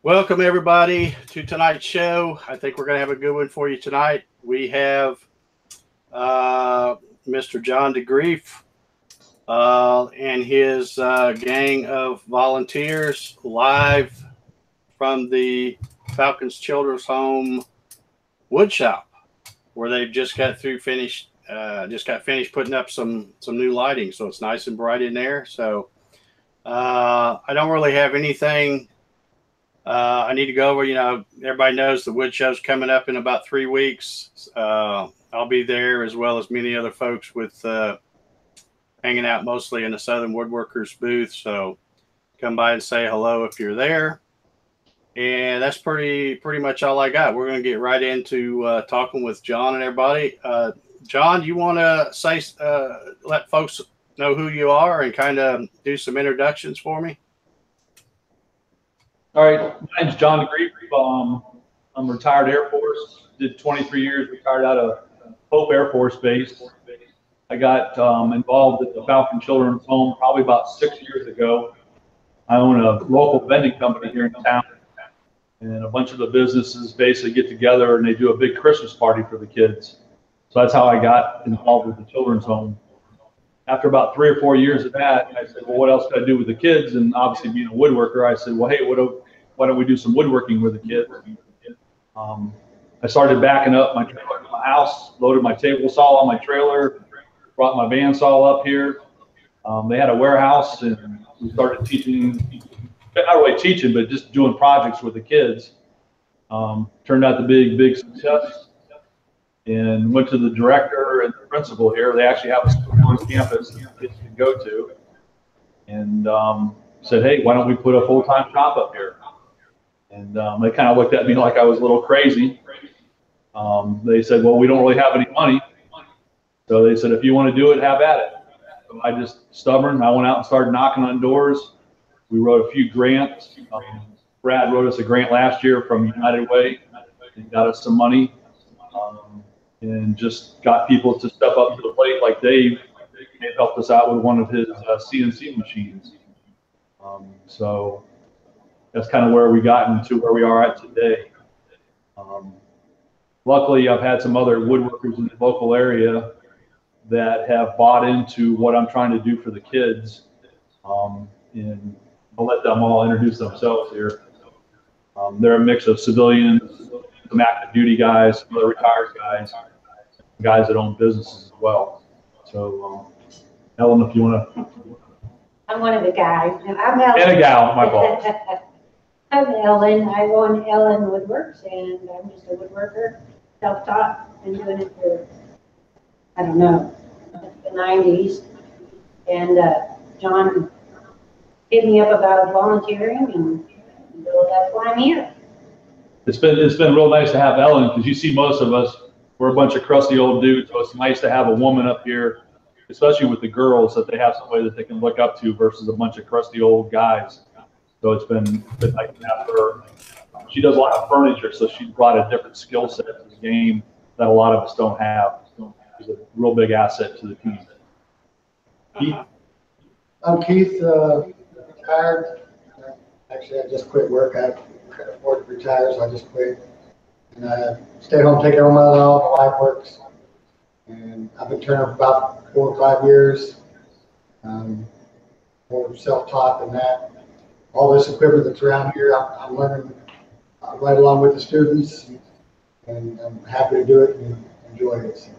Welcome, everybody, to tonight's show. I think we're going to have a good one for you tonight. We have Mr. John DeGreef and his gang of volunteers live from the Falcons Children's Home Woodshop, where they've just got finished putting up some new lighting, so it's nice and bright in there. So I don't really have anything I need to go over. You know, everybody knows the wood show's coming up in about 3 weeks. I'll be there, as well as many other folks with hanging out mostly in the Southern Woodworkers booth. So come by and say hello if you're there. And that's pretty much all I got. We're going to get right into talking with John and everybody. John, you want to let folks know who you are and kind of do some introductions for me? All right, my name's John DeGreef. I'm retired Air Force. Did 23 years, retired out of Hope Air Force Base. I got involved at the Falcon Children's Home probably about 6 years ago. I own a local vending company here in town, and a bunch of the businesses basically get together and they do a big Christmas party for the kids. So that's how I got involved with the Children's Home. After about 3 or 4 years of that, I said, well, what else could I do with the kids? And obviously being a woodworker, I said, well, hey, why don't we do some woodworking with the kids? I started backing up my trailer to my house, loaded my table saw on my trailer, brought my bandsaw up here. They had a warehouse, and we started teaching, not really teaching, but just doing projects with the kids. Turned out to be big success. And went to the director and the principal here. They actually have a school on campus that kids can go to. And said, hey, why don't we put a full-time shop up here? And they kind of looked at me like I was a little crazy. They said, well, we don't really have any money. So they said, if you want to do it, have at it. So I just stubborn. I went out and started knocking on doors. We wrote a few grants. Brad wrote us a grant last year from United Way. He got us some money. And just got people to step up to the plate, like Dave. He helped us out with one of his CNC machines. So that's kind of where we got into where we are at today. Luckily, I've had some other woodworkers in the local area that have bought into what I'm trying to do for the kids. And I'll let them all introduce themselves here. They're a mix of civilians, some active duty guys, some other retired guys that own businesses as well. So, Ellen, if you want to. I'm one of the guys. I'm Ellen. And a gal, my fault. I'm Ellen. I own Ellen Woodworks, and I'm just a woodworker, self-taught. Been doing it for, I don't know, the 90s. And John hit me up about volunteering, and so that's why I'm here. It's been real nice to have Ellen, because you see most of us, we're a bunch of crusty old dudes, so it's nice to have a woman up here, especially with the girls, that they have somebody that they can look up to versus a bunch of crusty old guys. So it's been nice to have her. She does a lot of furniture, so she's brought a different skill set to the game that a lot of us don't have. She's a real big asset to the team. Keith? I'm Keith, retired. Actually, I just quit work. I couldn't afford to retire, so I just quit. And I stay home, take care of my mother-in-law. My wife works. And I've been turning for about 4 or 5 years. More self-taught than that. All this equipment that's around here, I'm learning right along with the students. And I'm happy to do it and enjoy it. So.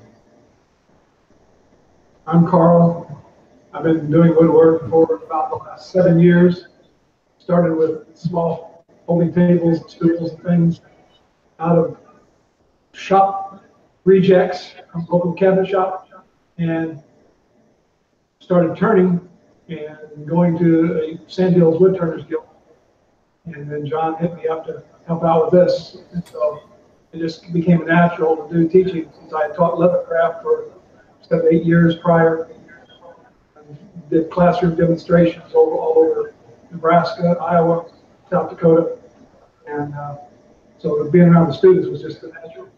I'm Carl. I've been doing woodwork for about the last 7 years. Started with small folding tables, stools, and things out of shop rejects from local cabinet shop, and started turning and going to a Sand Hills Wood Turners Guild. And then John hit me up to help out with this. And so it just became natural to do teaching, since I had taught leather craft for 7 or 8 years prior. And did classroom demonstrations all over Nebraska, Iowa, South Dakota. And so being around the students was just a natural.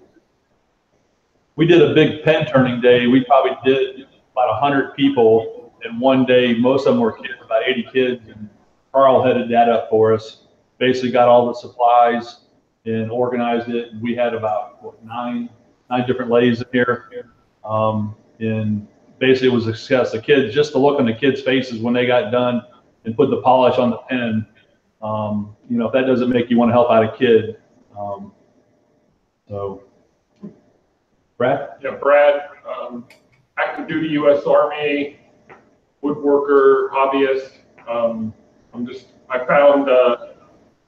We did a big pen turning day. We probably did about 100 people in one day. Most of them were kids, about 80 kids, and Carl headed that up for us. Basically got all the supplies and organized it. We had about nine different lathes in here. And basically it was a success. The kids, just the look on the kids' faces when they got done and put the polish on the pen, you know, if that doesn't make you want to help out a kid. So, Brad? Yeah, Brad, active duty U.S. Army, woodworker, hobbyist. I found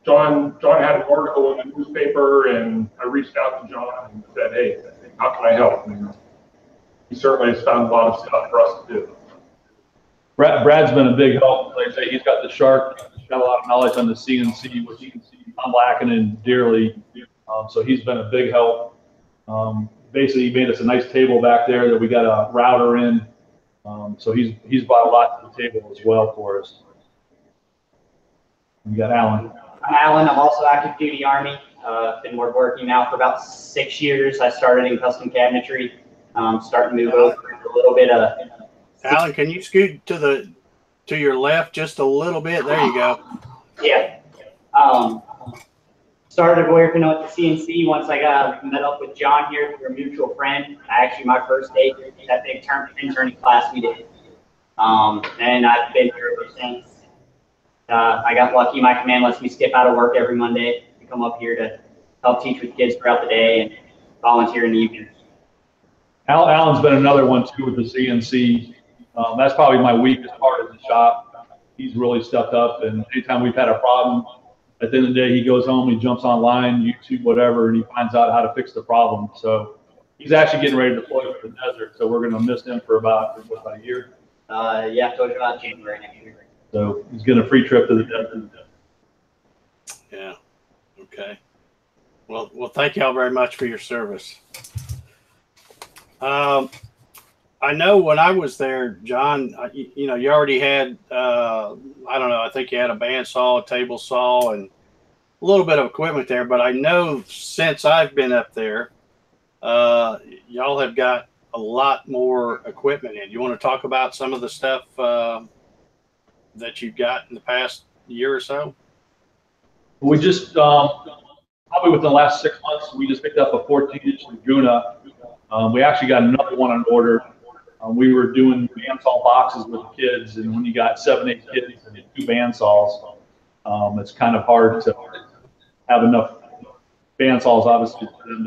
John had an article in the newspaper, and I reached out to John and said, hey, how can I help? And he certainly has found a lot of stuff for us to do. Brad's been a big help. Like I say, he's got the shark, he's got a lot of knowledge on the CNC, which I'm lacking in dearly. So he's been a big help. Basically, he made us a nice table back there that we got a router in. So he's brought a lot to the table as well for us. You got Alan. I'm Alan. I'm also active duty Army. Been woodworking now for about 6 years. I started in custom cabinetry. Starting to move over a little bit. Alan, can you scoot to your left just a little bit? There you go. Yeah. Started working with the CNC once I got met up with John here through a mutual friend. Actually, my first day through that big interning class we did. And I've been here ever since. I got lucky. My command lets me skip out of work every Monday to come up here to help teach with kids throughout the day and volunteer in the evenings. Alan's been another one too with the CNC. That's probably my weakest part of the shop. He's really stepped up, and anytime we've had a problem, at the end of the day, he goes home, he jumps online, YouTube, whatever, and he finds out how to fix the problem. So he's actually getting ready to deploy for the desert, so we're going to miss him for about a year. Yeah, I told you about January next year. So he's getting a free trip to the desert. Yeah. Okay. Well, thank y'all very much for your service. I know when I was there, John, you know, you already had, I don't know, I think you had a bandsaw, a table saw, and a little bit of equipment there. But I know since I've been up there, y'all have got a lot more equipment in. You want to talk about some of the stuff that you've got in the past year or so? We just, probably within the last 6 months, we just picked up a 14-inch Laguna. We actually got another one on order. We were doing bandsaw boxes with the kids, and when you got 7, 8 kids and 2 bandsaws, it's kind of hard to have enough bandsaws, obviously, for them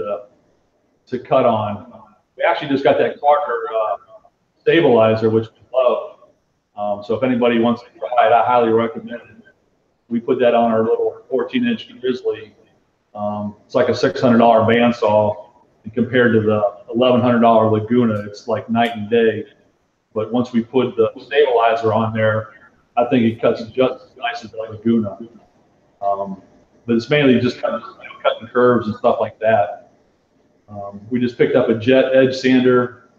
to cut on. We actually just got that Carter stabilizer, which we love. So if anybody wants to try it, I highly recommend it. We put that on our little 14-inch Grizzly. It's like a $600 bandsaw. And compared to the $1,100 Laguna, it's like night and day. But once we put the stabilizer on there, I think it cuts just as nice as the Laguna. But it's mainly just cutting curves and stuff like that. We just picked up a Jet Edge sander,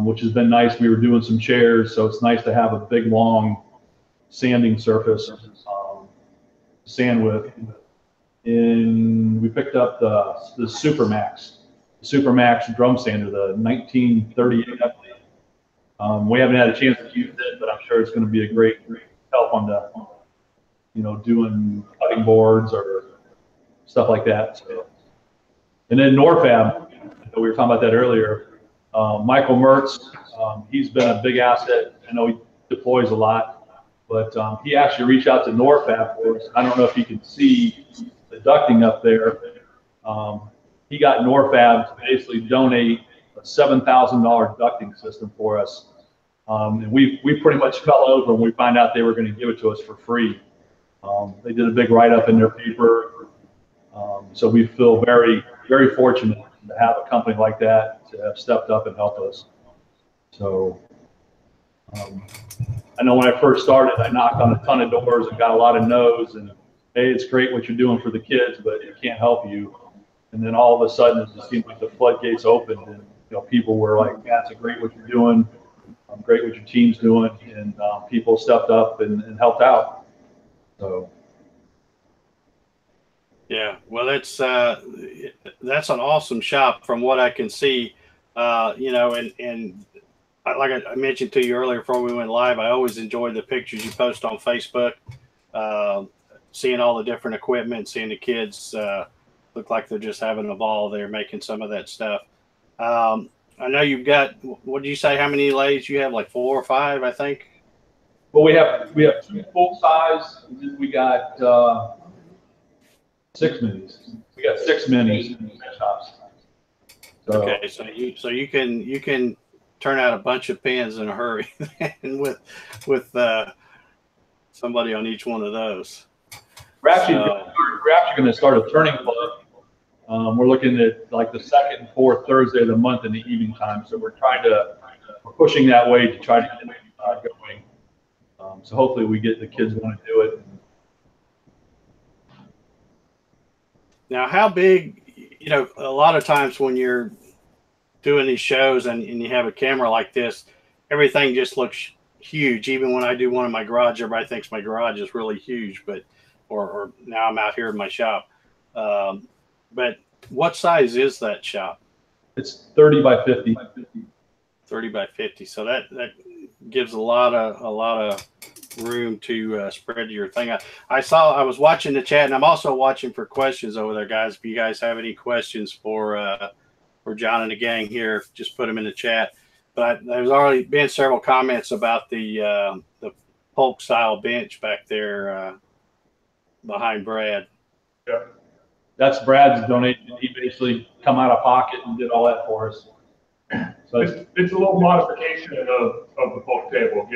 which has been nice. We were doing some chairs, so it's nice to have a big, long sanding surface to sand with. And we picked up the Supermax drum sander, the 1938. We haven't had a chance to use it, but I'm sure it's going to be a great help on the, you know, doing cutting boards or stuff like that. So. And then Norfab, we were talking about that earlier. Michael Mertz, he's been a big asset. I know he deploys a lot, but he actually reached out to Norfab for us. I don't know if you can see the ducting up there. He got Norfab to basically donate a $7,000 ducting system for us. And we pretty much fell over when we found out they were going to give it to us for free. They did a big write-up in their paper. So we feel very, very fortunate to have a company like that to have stepped up and helped us. So I know when I first started, I knocked on a ton of doors and got a lot of no's. And hey, it's great what you're doing for the kids, but it can't help you. And then all of a sudden, it just seemed like the floodgates opened, and you know, people were like, "Yeah, it's great what you're doing. Great what your team's doing," and people stepped up and helped out. So, yeah, well, that's an awesome shop from what I can see. You know, and like I mentioned to you earlier before we went live, I always enjoy the pictures you post on Facebook. seeing all the different equipment, seeing the kids look like they're just having a ball there making some of that stuff. I know you've got, what did you say, how many lathes you have? Like 4 or 5, I think? Well, we have 2 full size, and then we got 6 minis. We got 6 minis in the shops. So, okay, so you can turn out a bunch of pins in a hurry and with somebody on each one of those. we're actually going to start a turning club. We're looking at like the 2nd and 4th Thursday of the month in the evening time. So we're pushing that way to try to get it going. So hopefully we get the kids want to do it. Now, how big, a lot of times when you're doing these shows and you have a camera like this, everything just looks huge. Even when I do one in my garage, everybody thinks my garage is really huge, or now I'm out here in my shop. But what size is that shop? It's 30 by 50. 30 by 50. So that gives a lot of room to spread your thing out. I was watching the chat, and I'm also watching for questions over there, guys. If you guys have any questions for John and the gang here, just put them in the chat. But there's already been several comments about the Polk style bench back there behind Brad. Yeah. That's Brad's donation. He basically come out of pocket and did all that for us. So It's a little modification of the Polk table.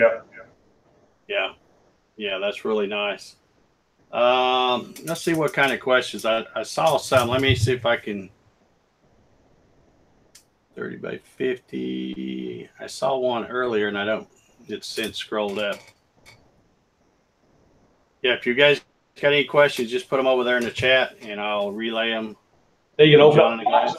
Yeah, that's really nice. Let's see what kind of questions. I saw some. Let me see if I can. 30 by 50. I saw one earlier, and it's since scrolled up. Yeah, if you guys got any questions, just put them over there in the chat, and I'll relay them. Hey, you can open John and the guys.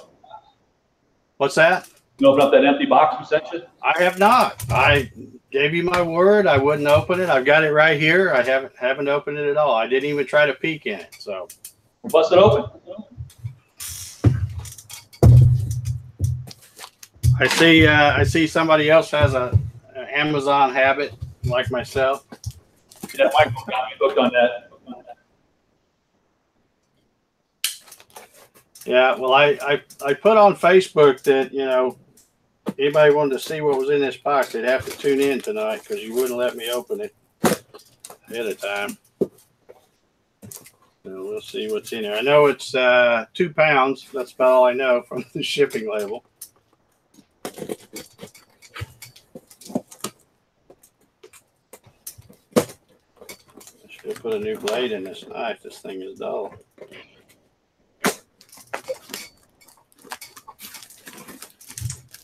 What's that? You open up that empty box we sent you? I have not. I gave you my word I wouldn't open it. I've got it right here. I haven't opened it at all. I didn't even try to peek in it. So We'll bust it open. I see somebody else has an Amazon habit like myself. Yeah, Michael got me hooked on that. Yeah, well, I put on Facebook that, anybody wanted to see what was in this box, they'd have to tune in tonight because you wouldn't let me open it ahead of time. So we'll see what's in here. I know it's 2 pounds. That's about all I know from the shipping label. I should have put a new blade in this knife. This thing is dull.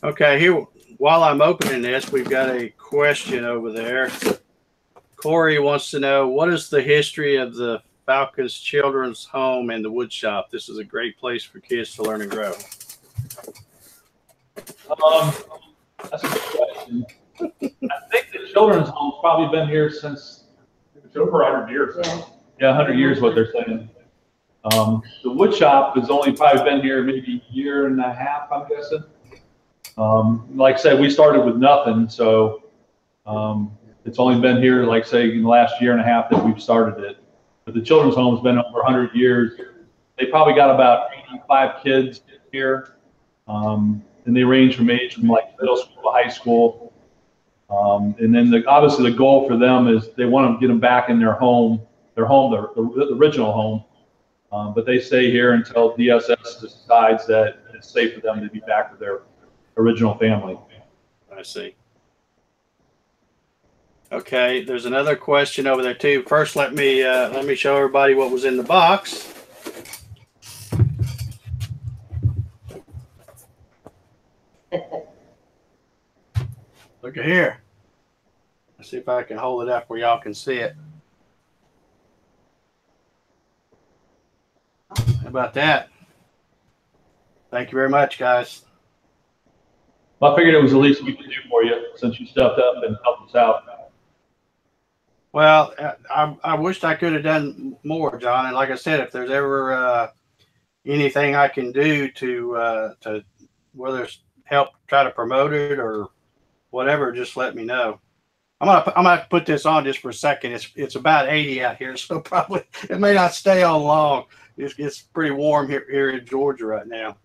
Okay, here, while I'm opening this, we've got a question over there. Corey wants to know, what is the history of the Falcons Children's Home and the Woodshop? This is a great place for kids to learn and grow. That's a good question. I think the children's home's probably been here since It's over 100 years. Yeah, 100 years, what they're saying. The Woodshop has only probably been here maybe a year and a half, I'm guessing. Like I said, we started with nothing, so it's only been here, like say, in the last year and a half that we've started it. But the children's home's been over 100 years. They probably got about 85 kids here, and they range from like middle school to high school. And then obviously the goal for them is they want to get them back in their the original home. But they stay here until DSS decides that it's safe for them to be back with their original family. I see. Okay, there's another question over there too. First, let me show everybody what was in the box. Look at here. Let's see if I can hold it up where y'all can see it. How about that? Thank you very much, guys. Well, I figured it was the least we could do for you since you stepped up and helped us out. Well, I wished I could have done more, John. And like I said, if there's ever anything I can do to whether it's help try to promote it or whatever, just let me know. I'm gonna put this on just for a second. It's about 80 out here, so probably it may not stay on long. It's pretty warm here in Georgia right now.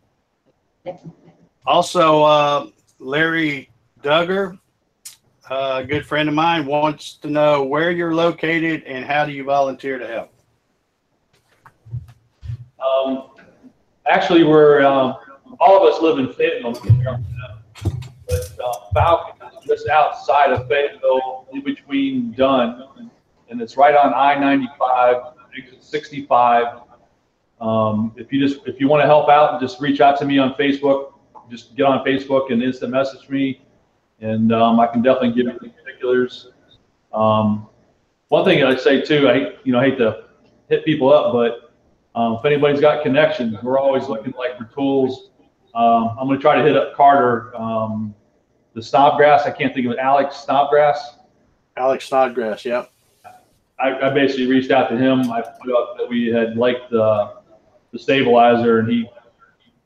Also, Larry Duggar, a good friend of mine, wants to know where you're located and how do you volunteer to help. Actually, we're all of us live in Fayetteville, but Falcon is just outside of Fayetteville, in between Dunn, and it's right on I-95, exit 65. If you want to help out, just reach out to me on Facebook. Just get on Facebook and instant message me, and I can definitely give you the particulars. One thing I'd say too, I hate to hit people up, but if anybody's got connections, we're always looking for tools. I'm going to try to hit up Carter, the Snodgrass. I can't think of it. Alex Snodgrass. Alex Snodgrass, yep. I basically reached out to him. I put up that we had liked the stabilizer, and he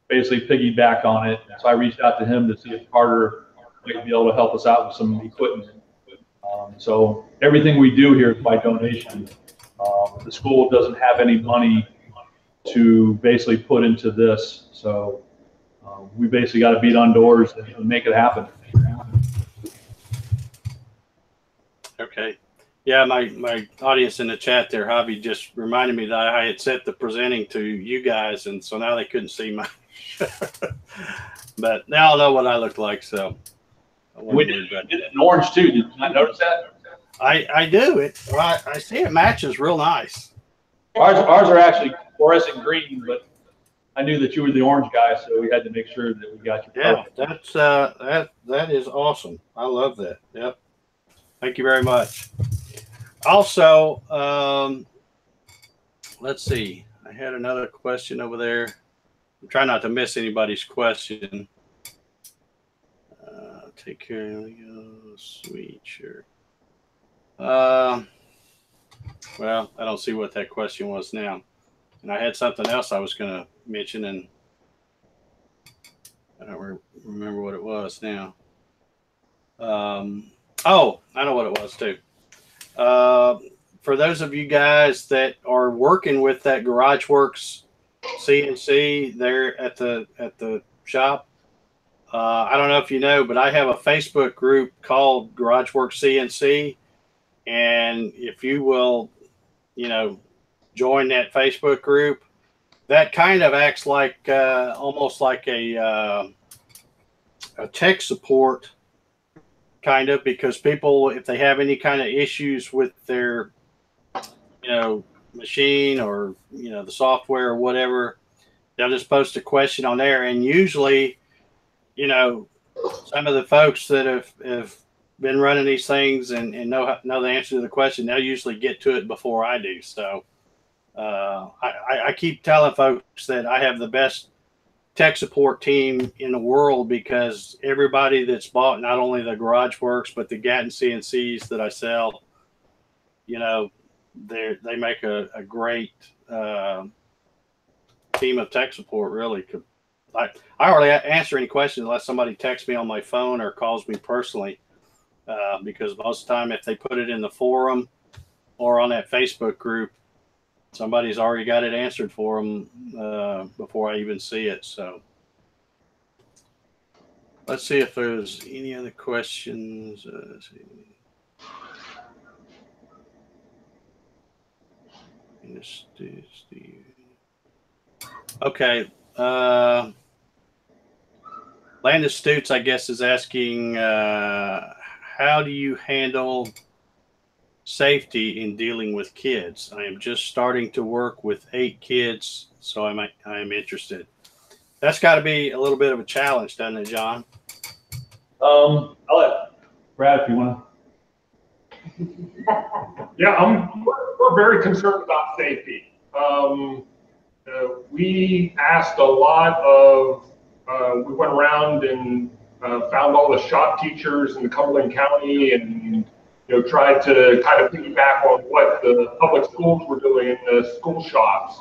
basically piggybacked on it. So I reached out to him to see if Carter might be able to help us out with some equipment. So everything we do here is by donation. The school doesn't have any money to basically put into this, so we basically got to beat on doors and make it happen. Okay. Yeah, my audience in the chat there, Javi, just reminded me that I had set the presenting to you guys, and so now they couldn't see my but now I'll know what I look like, so. We did it in orange too. Did you not notice that? I do. I see it matches real nice. Ours are actually fluorescent green, but I knew that you were the orange guy, so we had to make sure that we got you. Yeah, that's that is awesome. I love that. Yep. Thank you very much. Also, let's see. I had another question over there. I'm trying not to miss anybody's question. Take care. Sweet, sure. Well, I don't see what that question was now. And I had something else I was going to mention, and I don't remember what it was now. Oh, I know what it was too. For those of you guys that are working with that GarageWorks CNC there at the shop, I don't know if you know, but I have a Facebook group called GarageWorks CNC. And if you will, join that Facebook group, that kind of acts like almost like a tech support kind of, because people, if they have any kind of issues with their, machine or, the software or whatever, they'll just post a question on there. And usually, some of the folks that have been running these things and know the answer to the question, they'll usually get to it before I do. So I keep telling folks that I have the best tech support team in the world, because everybody that's bought not only the GarageWorks but the Gatton CNCs that I sell, they make a great team of tech support, really. I hardly answer any questions unless somebody texts me on my phone or calls me personally, because most of the time if they put it in the forum or on that Facebook group, somebody's already got it answered for them before I even see it. So let's see if there's any other questions. Okay. Landis Stutes, I guess, is asking, how do you handle safety in dealing with kids? I am just starting to work with 8 kids, so I am interested. That's got to be a little bit of a challenge, doesn't it, John? I'll let Brad, if you want to. Yeah, we're very concerned about safety. We asked a lot of, we went around and found all the shop teachers in Cumberland County and tried to kind of piggyback on what the public schools were doing in the school shops.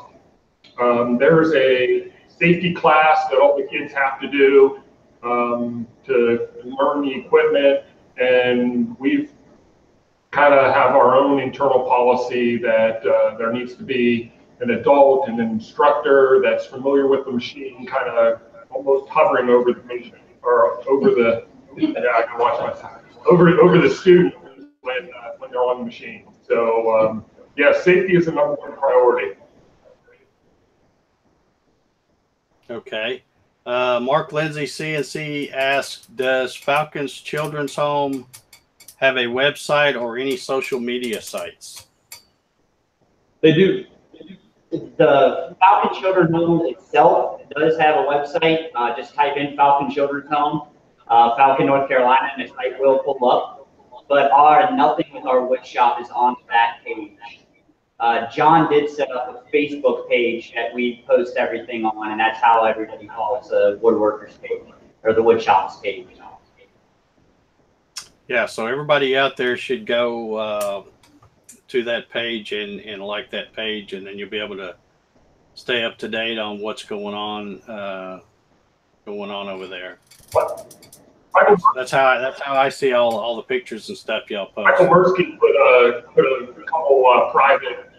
There's a safety class that all the kids have to do to learn the equipment, and we've kind of have our own internal policy that there needs to be an adult, an instructor that's familiar with the machine, kind of almost hovering over the patient or over the, I can watch myself, over the student when they're on the machine. So yeah, safety is the #1 priority. Okay. Mark Lindsay, CNC, asks, does Falcons Children's Home have a website or any social media sites? They do. The Falcon Children's Home itself does have a website. Just type in Falcon Children's Home, Falcon, North Carolina, and the site will pull up. But nothing with our woodshop is on that page. John did set up a Facebook page that we post everything on, and that's how everybody calls the woodworkers page or the woodshop's page. Yeah, so everybody out there should go to that page and like that page, and then you'll be able to stay up to date on what's going on over there. That's how I see all the pictures and stuff y'all post. Michael Mirsky put a couple private.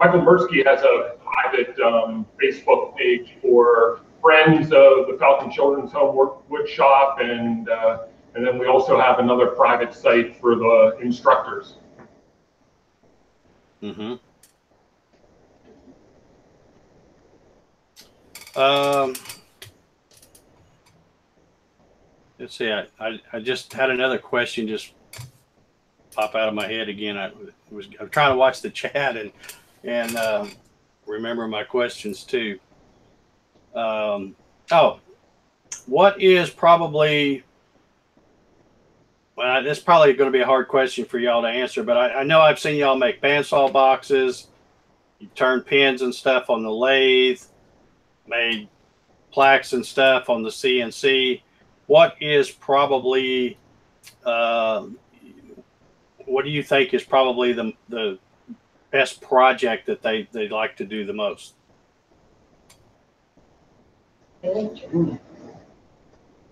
Michael Mirsky has a private Facebook page for friends of the Falcon Children's Home Woodshop, and then we also have another private site for the instructors. Mm-hmm. Let's see. I just had another question just pop out of my head again. I'm trying to watch the chat and remember my questions too. What is probably, well, this is probably going to be a hard question for y'all to answer, but I know I've seen y'all make bandsaw boxes. You turn pins and stuff on the lathe, made plaques and stuff on the CNC. What is probably, what do you think is probably the best project that they like to do the most?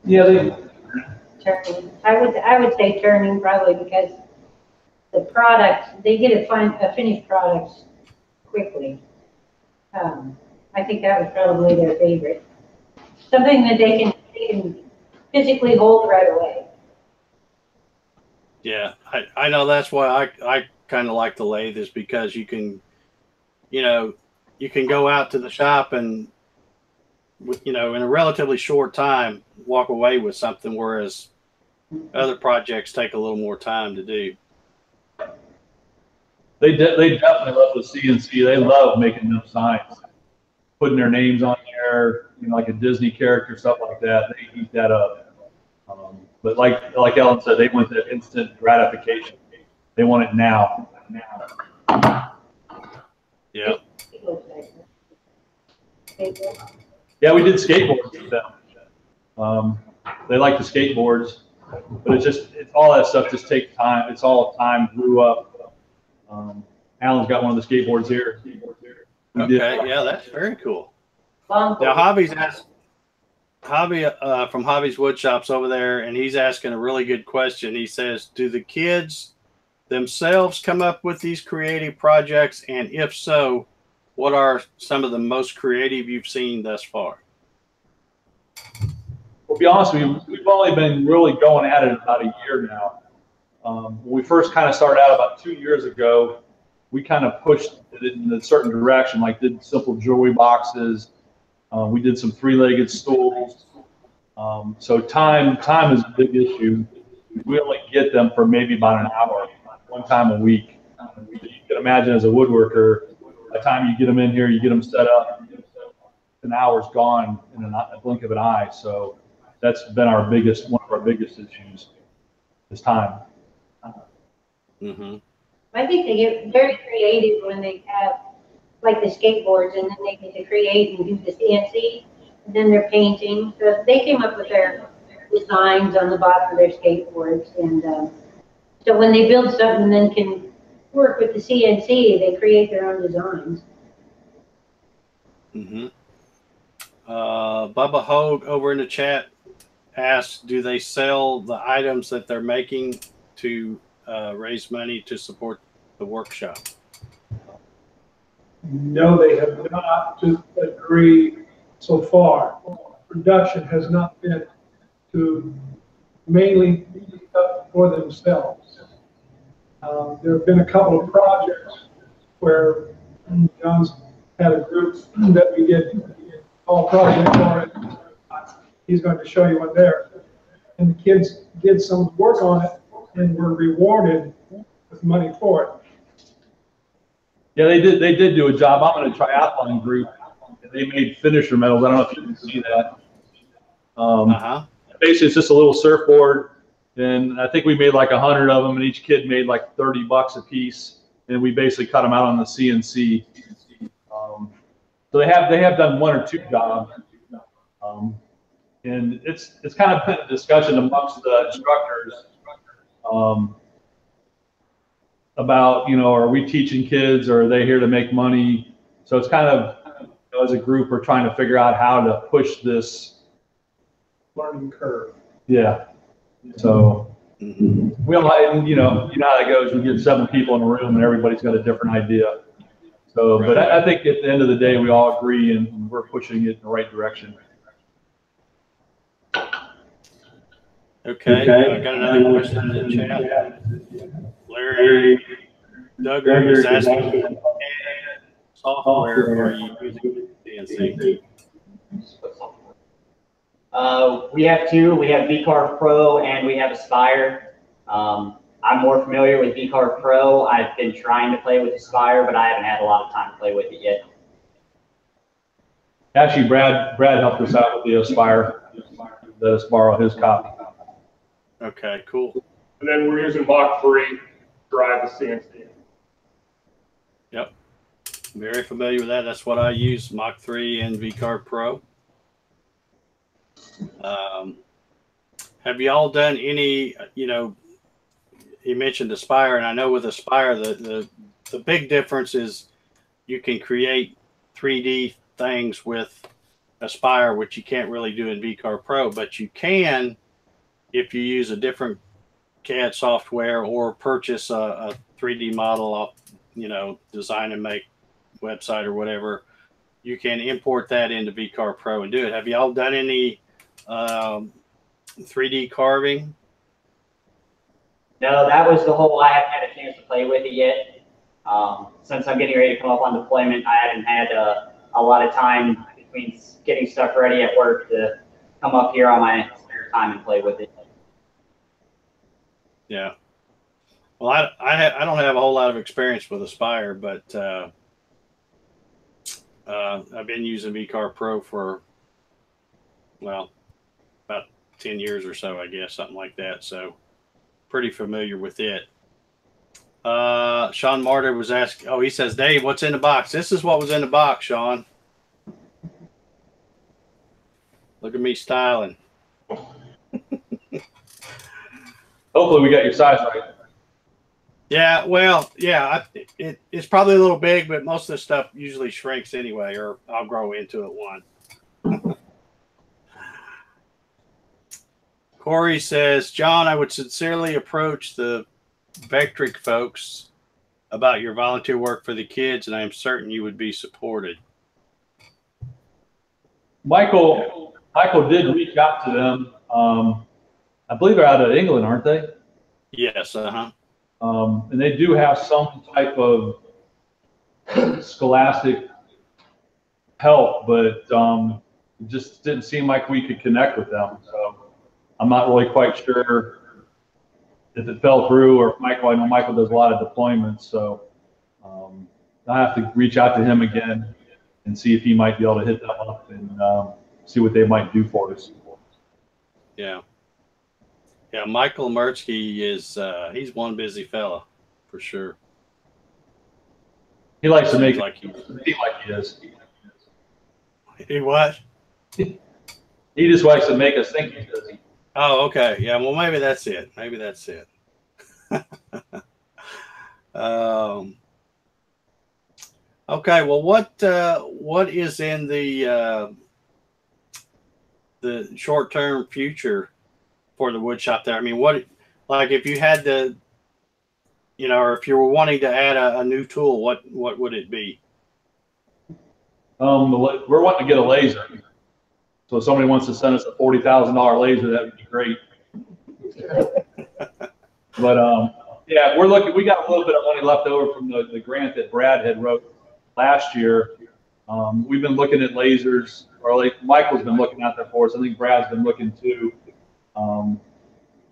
Yeah, Turning. I would say turning probably because the product, they get a finished product quickly. I think that was probably their favorite. Something that they can physically hold right away. Yeah, I know that's why I kind of like the lathe, is because you can go out to the shop and, in a relatively short time walk away with something, whereas other projects take a little more time to do. they definitely love the CNC. They love making them signs, putting their names on there, like a Disney character, stuff like that. They eat that up. But like Ellen said, they want the instant gratification. They want it now. Yeah. Yeah, we did skateboards with them. They like the skateboards, but it's all that stuff just takes time. It's all time, grew up. Alan's got one of the skateboards here. Okay, yeah, that's very cool. Now, Hobby from Hobby's Woodshops over there, and he's asking a really good question. He says, do the kids themselves come up with these creative projects? And if so, what are some of the most creative you've seen thus far? Well, to be honest with you, we've only been really going at it about a year now. When we first kind of started out about 2 years ago, we kind of pushed it in a certain direction, like did simple jewelry boxes. We did some three-legged stools. So time is a big issue. We only get them for maybe about an hour, one time a week. You can imagine, as a woodworker, by the time you get them in here, you get them set up, an hour's gone in a blink of an eye. So that's been one of our biggest issues, is time. Mm-hmm. I think they get very creative when they have like the skateboards, and then they get to create and do the CNC, and then they're painting. So they came up with their designs on the bottom of their skateboards, and so when they build something and then can work with the CNC, they create their own designs. Mm-hmm. Bubba Hogue over in the chat asks, do they sell the items that they're making to raise money to support the workshop? No, they have not, to a degree so far. Production has not been to mainly do stuff for themselves. There have been a couple of projects where John's had a group that we did all project for it. He's going to show you one there. And the kids did some work on it and were rewarded with money for it. Yeah, they did do a job. I'm in a triathlon group. They made finisher medals. I don't know if you can see that. Basically, it's just a little surfboard, and I think we made like 100 of them, and each kid made like $30 a piece, and we basically cut them out on the CNC. So they have done one or two jobs, and it's kind of been a discussion amongst the instructors about, are we teaching kids, or are they here to make money? So it's kind of, as a group, we're trying to figure out how to push this Learning curve. Yeah. So we all, you know how that goes. You get 7 people in a room and everybody's got a different idea. So, but I think at the end of the day, we all agree and we're pushing it in the right direction. Okay. I got another question in the chat. Larry Duggar is asking, software are you using CNC? We have two. We have VCarve Pro and we have Aspire. I'm more familiar with VCarve Pro. I've been trying to play with Aspire, but I haven't had a lot of time to play with it yet. Actually, Brad helped us out with the Aspire. Let us borrow his copy. Okay, cool. And then we're using Mach 3 to drive the CNC. Yep. Very familiar with that. That's what I use, Mach 3 and VCarve Pro. Have you all done any, you mentioned Aspire, and I know with Aspire, the big difference is you can create 3D things with Aspire, which you can't really do in VCarve Pro, but you can if you use a different CAD software or purchase a 3D model off, design and make website or whatever. You can import that into VCarve Pro and do it. Have you all done any 3D carving? No, that was the whole, I haven't had a chance to play with it yet. Since I'm getting ready to come up on deployment, I haven't had a lot of time between getting stuff ready at work to come up here on my spare time and play with it. Yeah. Well, I don't have a whole lot of experience with Aspire, but I've been using VCarve Pro for, well, about 10 years or so, I guess, something like that. So pretty familiar with it. Sean Martyr was asking, he says, Dave, what's in the box? This is what was in the box, Sean. Look at me styling. Hopefully we got your size right. Yeah, well, yeah, it's probably a little big, but most of the stuff usually shrinks anyway, or I'll grow into it one. Corey says, John, I would sincerely approach the Vectric folks about your volunteer work for the kids, and I am certain you would be supported. Michael did reach out to them. I believe they're out of England, aren't they? Yes, uh-huh. And they do have some type of scholastic help, but it just didn't seem like we could connect with them. So I'm not really quite sure if it fell through or if I know Michael does a lot of deployments. So I'll have to reach out to him again and see if he might be able to hit them up and see what they might do for us. Yeah. Yeah, Michael Mertzke is he's one busy fella for sure. He likes to make it like seem like he is. He what? He just likes to make us think he's busy. Oh, okay. Yeah, well, maybe that's it. Maybe that's it. Okay, well, what is in the short-term future for the wood shop there? I mean, if you had to you know, or if you were wanting to add a new tool, what would it be? We're wanting to get a laser. So if somebody wants to send us a $40,000 laser, that would be great. But yeah, we're looking. We got a little bit of money left over from the grant that Brad had wrote last year. We've been looking at lasers, or like Michael's been looking out there for us. I think Brad's been looking too.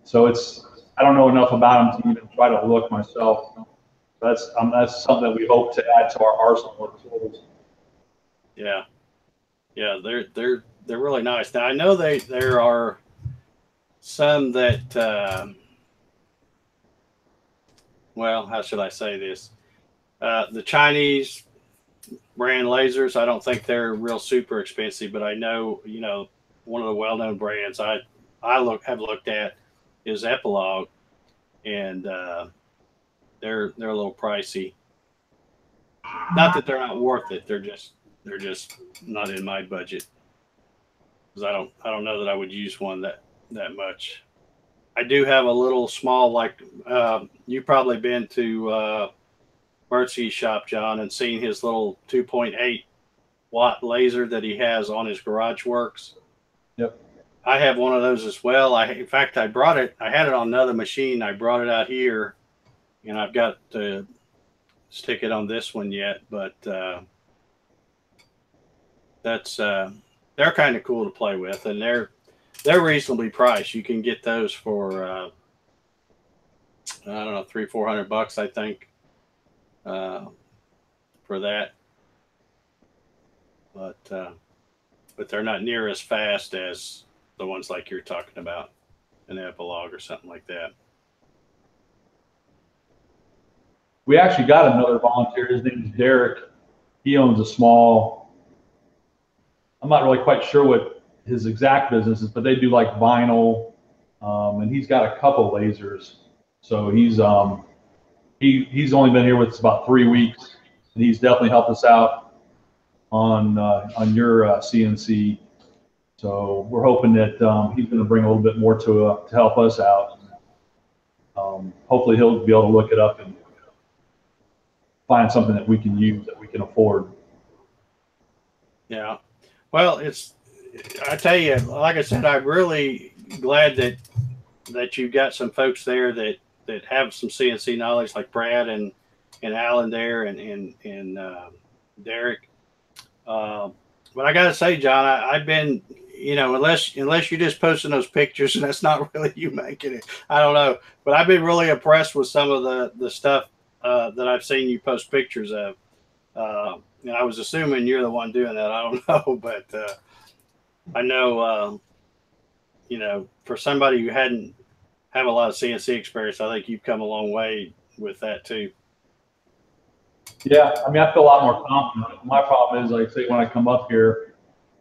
So I don't know enough about them to even try to look myself. That's something that we hope to add to our arsenal of tools. Yeah, yeah, they're really nice. Now I know there are some that, well, how should I say this? The Chinese brand lasers, I don't think they're real super expensive, but I know, you know, one of the well-known brands I have looked at is Epilogue, and they're a little pricey. Not that they're not worth it. They're just not in my budget, because I don't know that I would use one that much. I do have a little small, like you've probably been to Mercy's shop, John, and seen his little 2.8 watt laser that he has on his Garage Works. Yep. I have one of those as well. In fact, I brought it. I had it on another machine. I brought it out here, and I've got to stick it on this one yet. But that's they're kind of cool to play with, and they're reasonably priced. You can get those for I don't know, $300-400, I think, for that. But they're not near as fast as the ones like you're talking about, an Epilogue or something like that. We actually got another volunteer. His name is Derek. He owns a small, I'm not really quite sure what his exact business is, but they do like vinyl, and he's got a couple lasers. So he's only been here with us about 3 weeks, and he's definitely helped us out on your CNC. So we're hoping that he's going to bring a little bit more to help us out. Hopefully he'll be able to look it up and find something that we can use, that we can afford. Yeah. Well, I tell you, like I said, I'm really glad that you've got some folks there that have some CNC knowledge, like Brad and Alan there, and Derek. But I got to say, John, I've been, you know, unless you're just posting those pictures, and that's not really you making it, I don't know. But I've been really impressed with some of the stuff that I've seen you post pictures of. And I was assuming you're the one doing that. I don't know, but I know, you know, for somebody who hadn't have a lot of CNC experience, I think you've come a long way with that too. Yeah, I mean, I feel a lot more confident. My problem is, like, say, when I come up here,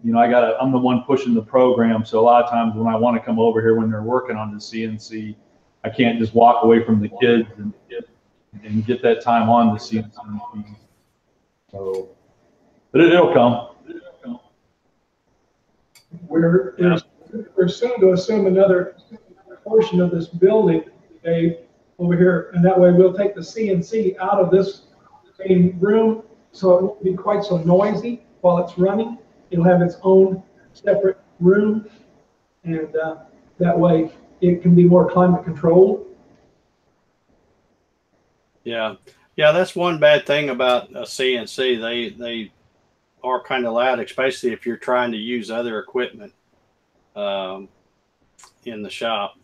you know, I'm the one pushing the program. So a lot of times when I want to come over here when they're working on the CNC, I can't just walk away from the kids and get that time on the CNC. So, but it'll come. We're soon to assume another portion of this building, Dave, over here, and that way we'll take the CNC out of this main room, so it won't be quite so noisy while it's running. It'll have its own separate room, and that way it can be more climate controlled. Yeah, that's one bad thing about a CNC. They are kind of loud, especially if you're trying to use other equipment in the shop.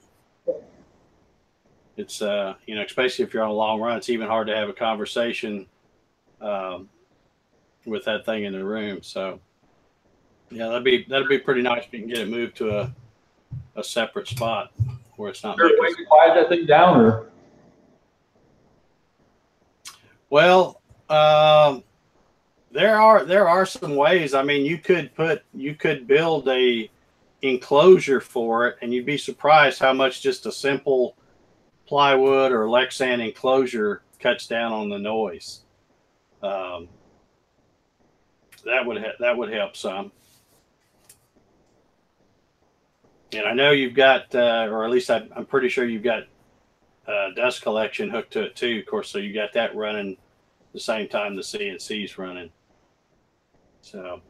It's you know, especially if you're on a long run, it's even hard to have a conversation with that thing in the room. So yeah, that'd be pretty nice if you can get it moved to a separate spot where it's not. Sure, we can quiet that thing down, or. Well, there are some ways. I mean, you could build a enclosure for it, and you'd be surprised how much just a simple plywood or Lexan enclosure cuts down on the noise. That would help some. And I know you've got, or at least I'm pretty sure you've got dust collection hooked to it too, of course. So you got that running the same time the CNC's running. So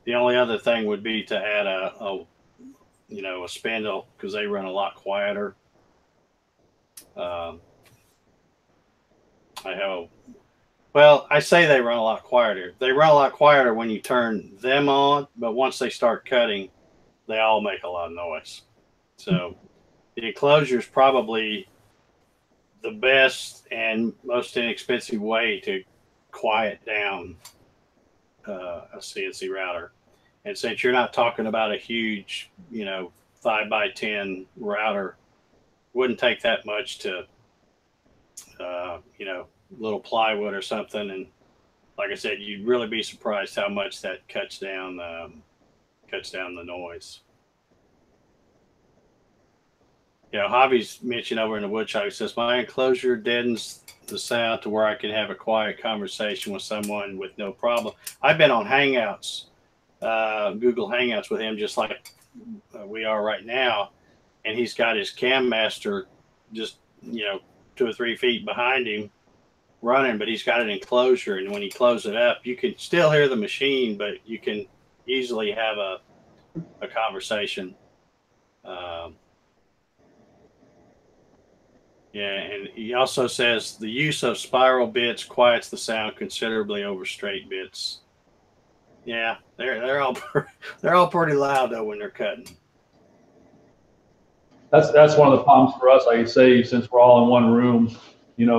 the only other thing would be to add a spindle, because they run a lot quieter. I say they run a lot quieter. They run a lot quieter when you turn them on, but once they start cutting, they all make a lot of noise. So the enclosure is probably the best and most inexpensive way to quiet down a CNC router. And since you're not talking about a huge, 5x10 router, wouldn't take that much to, little plywood or something. And like I said, you'd really be surprised how much that cuts down the noise. Javi's mentioned over in the woodshop, he says, my enclosure deadens the sound to where I can have a quiet conversation with someone with no problem. I've been on Hangouts, Google Hangouts with him, just like we are right now. And he's got his Cam Master just, 2 or 3 feet behind him running, but he's got an enclosure. And when you close it up, you can still hear the machine, but you can easily have a conversation. And he also says the use of spiral bits quiets the sound considerably over straight bits. Yeah, they're all pretty loud though when they're cutting. That's one of the problems for us. Like I say, since we're all in one room,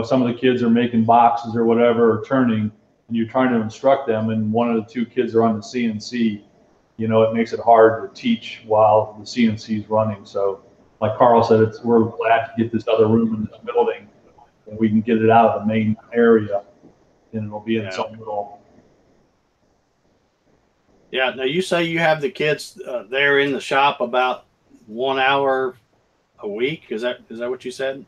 some of the kids are making boxes or whatever, or turning, and you're trying to instruct them, and one of the 2 kids are on the CNC. It makes it hard to teach while the CNC is running. So, like Carl said, we're glad to get this other room in this building, and we can get it out of the main area, and it'll be in some little. Yeah. Now you say you have the kids there in the shop about 1 hour a week. Is that what you said?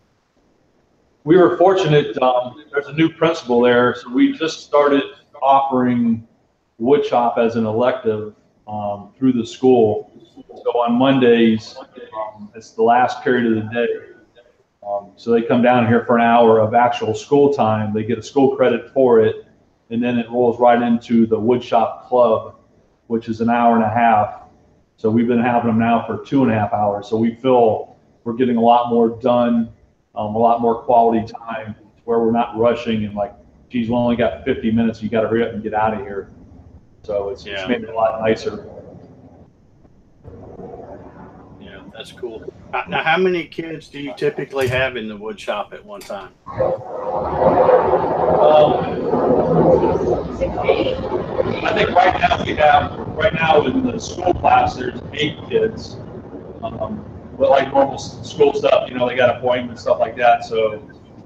We were fortunate. There's a new principal there, so we just started offering woodshop as an elective through the school. So on Mondays, it's the last period of the day. So they come down here for an hour of actual school time. They get a school credit for it, and then it rolls right into the woodshop club, which is an hour and a half. So we've been having them now for 2.5 hours. So we feel we're getting a lot more done, a lot more quality time, where we're not rushing and like, geez, we only got 50 minutes. You got to hurry up and get out of here. So it's made it a lot nicer. Yeah, that's cool. Now, how many kids do you typically have in the wood shop at one time? I think right now in the school class, there's 8 kids. But like normal school stuff, they got appointments, stuff like that. So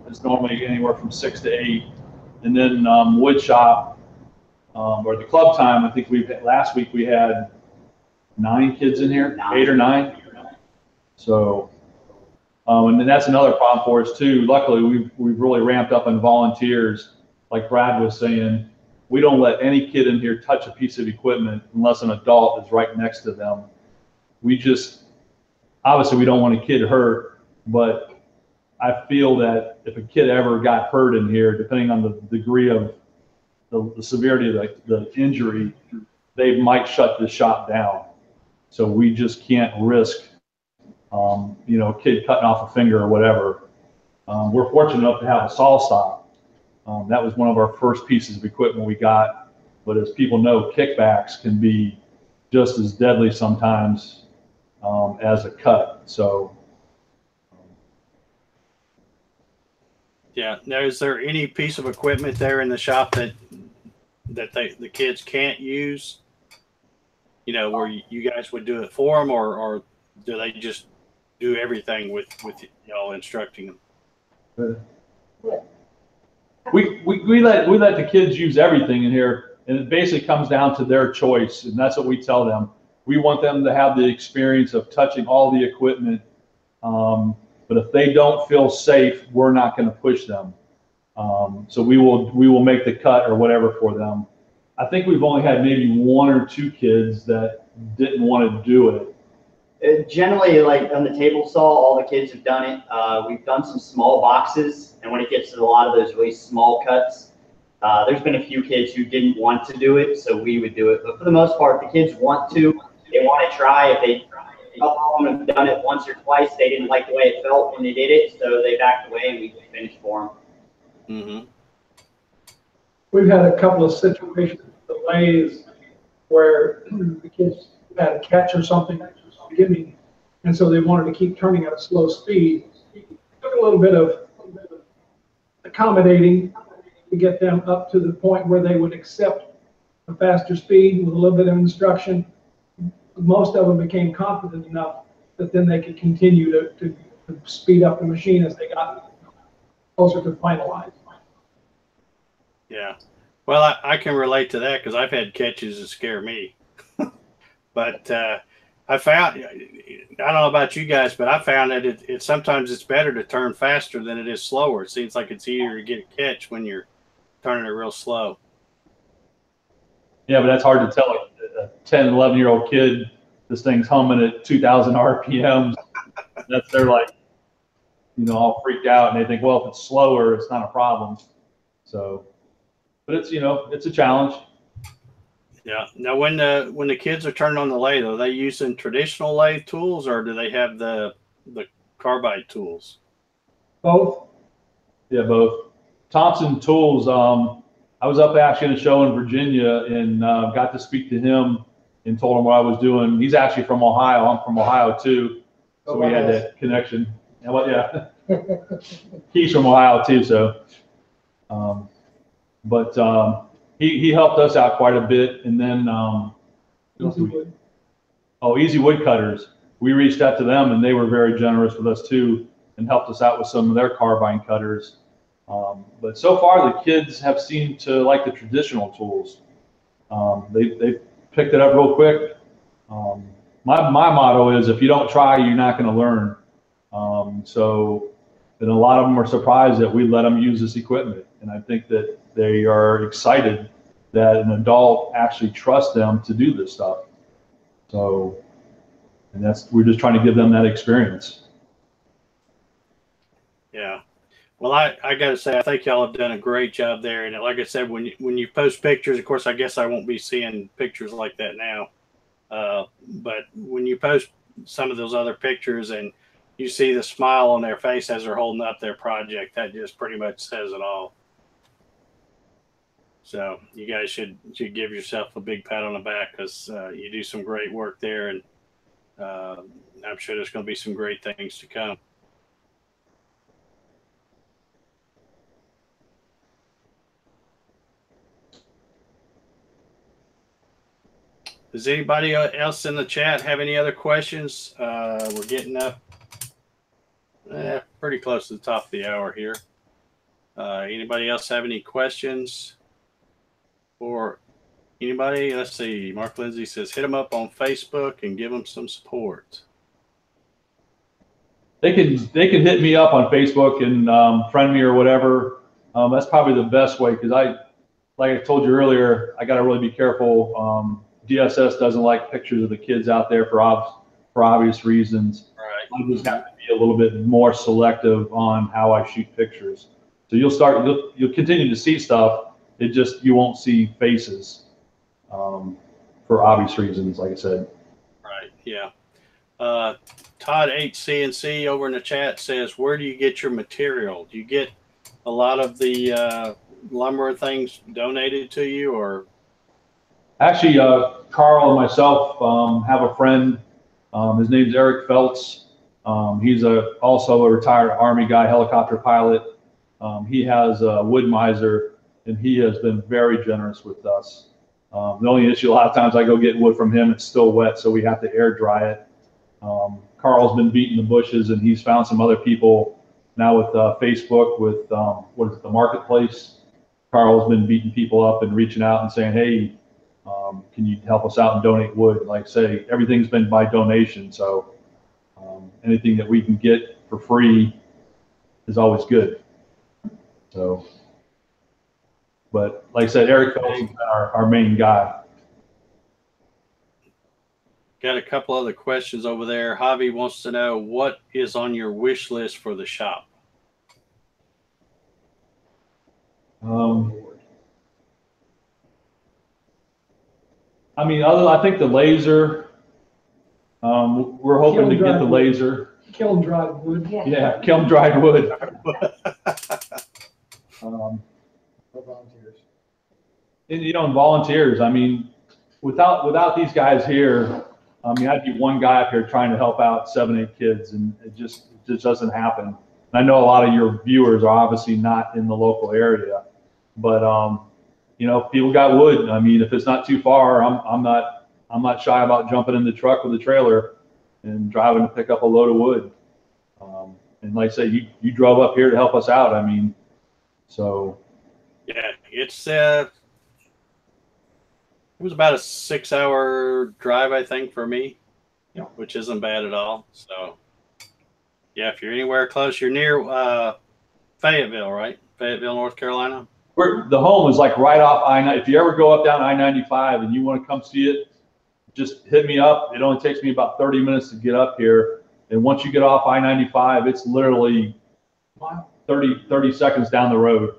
it's normally anywhere from 6 to 8. And then wood shop, or the club time, I think last week we had 9 kids in here, 8 or 9. So, and then that's another problem for us too. Luckily, we've really ramped up on volunteers. Like Brad was saying, we don't let any kid in here touch a piece of equipment unless an adult is right next to them. Obviously we don't want a kid hurt, but I feel that if a kid ever got hurt in here, depending on the degree of the severity of the injury, they might shut the shop down. So we just can't risk, a kid cutting off a finger or whatever. We're fortunate enough to have a saw stop. That was one of our first pieces of equipment we got. But as people know, kickbacks can be just as deadly sometimes as a cut. So. Yeah. Now, is there any piece of equipment there in the shop that the kids can't use? Where you guys would do it for them, or do they just do everything with y'all instructing them? We let the kids use everything in here, and it basically comes down to their choice, and that's what we tell them. We want them to have the experience of touching all the equipment, but if they don't feel safe, we're not going to push them. So we will make the cut or whatever for them. I think we've only had maybe 1 or 2 kids that didn't want to do it, Generally, like on the table saw, all the kids have done it. We've done some small boxes, and when it gets to a lot of those really small cuts, there's been a few kids who didn't want to do it, so we would do it. But for the most part, the kids want to. They want to try. If they all of them have done it once or twice, they didn't like the way it felt when they did it, so they backed away, and we just finished for them. Mm-hmm. We've had a couple of situations with delays where the kids had a catch or something at the beginning, and so they wanted to keep turning at a slow speed. It took a little bit of accommodating to get them up to the point where they would accept a faster speed with a little bit of instruction. Most of them became confident enough that then they could continue to speed up the machine as they got closer to finalized. Yeah. Well, I can relate to that because I've had catches that scare me. But I found, I don't know about you guys, but I found that it sometimes it's better to turn faster than it is slower. It seems like it's easier to get a catch when you're turning it real slow. Yeah, but that's hard to tell a 10, 11-year-old kid this thing's humming at 2,000 RPMs. They're like, all freaked out, and they think, well, if it's slower, it's not a problem. So, but it's, it's a challenge. Yeah. Now, when the kids are turning on the lathe, are they using traditional lathe tools, or do they have the carbide tools? Both. Yeah, both. Thompson Tools. I was up actually in a show in Virginia and got to speak to him and told him what I was doing. He's actually from Ohio. I'm from Ohio too, so we had that connection. Yeah, he's from Ohio too. So, he helped us out quite a bit. And then Easy Wood Cutters. We reached out to them and they were very generous with us too and helped us out with some of their carbine cutters. But so far, the kids have seemed to like the traditional tools. They picked it up real quick. My motto is, if you don't try, you're not going to learn. And a lot of them are surprised that we let them use this equipment. And I think that they are excited that an adult actually trusts them to do this stuff. So, we're just trying to give them that experience. Yeah. Well, I got to say, I think y'all have done a great job there. And like I said, when you post pictures, of course, I guess I won't be seeing pictures like that now. But when you post some of those other pictures and you see the smile on their face as they're holding up their project, that just pretty much says it all. So you guys should give yourself a big pat on the back because you do some great work there. And I'm sure there's going to be some great things to come. Does anybody else in the chat have any other questions? We're getting up pretty close to the top of the hour here. Anybody else have any questions? Or anybody? Let's see. Mark Lindsay says, hit them up on Facebook and give them some support. They can hit me up on Facebook and friend me or whatever. That's probably the best way because like I told you earlier, I got to really be careful. DSS doesn't like pictures of the kids out there for obvious reasons. Right. I just have to be a little bit more selective on how I shoot pictures. So you'll continue to see stuff. It just, you won't see faces for obvious reasons, like I said. Right. Yeah. Todd H. CNC over in the chat says, where do you get your material? Do you get a lot of the lumber and things donated to you, or? Actually, Carl and myself have a friend. His name's Eric Feltz. He's also a retired Army guy, helicopter pilot. He has a wood miser, and he has been very generous with us. The only issue, a lot of times I go get wood from him, it's still wet, so we have to air dry it. Carl's been beating the bushes, and he's found some other people now with Facebook, with what is it, the Marketplace. Carl's been beating people up and reaching out and saying, hey, can you help us out and donate wood? Like I say, everything's been by donation, so anything that we can get for free is always good. So, but like I said, Eric Phelps is our main guy. got a couple other questions over there. Javi wants to know what is on your wish list for the shop. I mean, I think the laser. We're hoping to get the laser. Kiln dried wood. Yeah, kiln dried wood. No volunteers. And, you know, and volunteers. I mean, without these guys here, I mean, I'd be one guy up here trying to help out 7, 8 kids, and it just doesn't happen. And I know a lot of your viewers are obviously not in the local area, but you know, people got wood. I mean, if it's not too far, I'm not shy about jumping in the truck with a trailer and driving to pick up a load of wood. And like I say, you drove up here to help us out. I mean, so. Yeah, it was about a 6-hour drive, I think, for me, yeah, which isn't bad at all. So, yeah, if you're anywhere close, you're near Fayetteville, right? Fayetteville, North Carolina. The home is like right off I-90. If you ever go up down I-95 and you want to come see it, just hit me up. It only takes me about 30 minutes to get up here. And once you get off I-95, it's literally 30 seconds down the road.